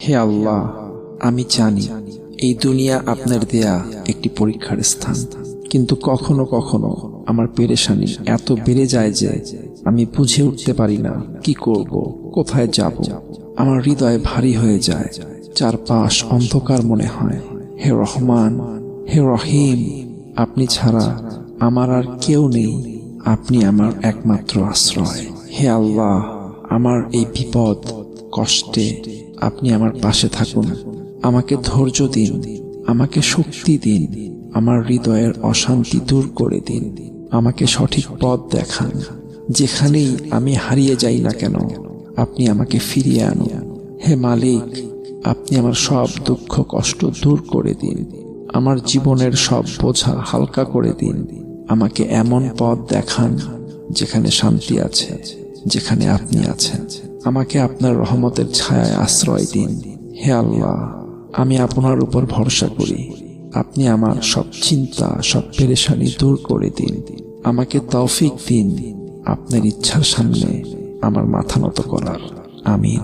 হে আল্লাহ, আমি জানি এই দুনিয়া আপনার দেয়া একটি পরীক্ষার স্থান, কিন্তু কখনো কখনো আমার পেরেশানি এত বেড়ে যায় যে আমি বুঝে উঠতে পারি না কি করব, কোথায় যাব। আমার হৃদয় ভারী হয়ে যায়, চারপাশ অন্ধকার মনে হয়। হে রহমান, হে রহিম, আপনি ছাড়া আমার আর কেউ নেই, আপনি আমার একমাত্র আশ্রয়। হে আল্লাহ, আমার এই বিপদ কষ্টে আপনি আমার পাশে থাকুন। আমাকে ধৈর্য দিন, আমাকে শক্তি দিন, আমার হৃদয়ের অশান্তি দূর করে দিন। আমাকে সঠিক পথ দেখান। যেখানেই আমি হারিয়ে যাই না কেন, আপনি আমাকে ফিরিয়ে আনুন। হে মালিক, আপনি আমার সব দুঃখ কষ্ট দূর করে দিন। আমার জীবনের সব বোঝা হালকা করে দিন। আমাকে এমন পথ দেখান যেখানে শান্তি আছে, যেখানে আপনি আছেন। আমাকে আপনার রহমতের ছায়ায় আশ্রয় দিন। হে আল্লাহ, আমি আপনার উপর ভরসা করি। আপনি আমার সব চিন্তা, সব পেরেশানি দূর করে দিন। আমাকে তৌফিক দিন আপনার ইচ্ছার সামনে আমার মাথা নত করার। আমিন।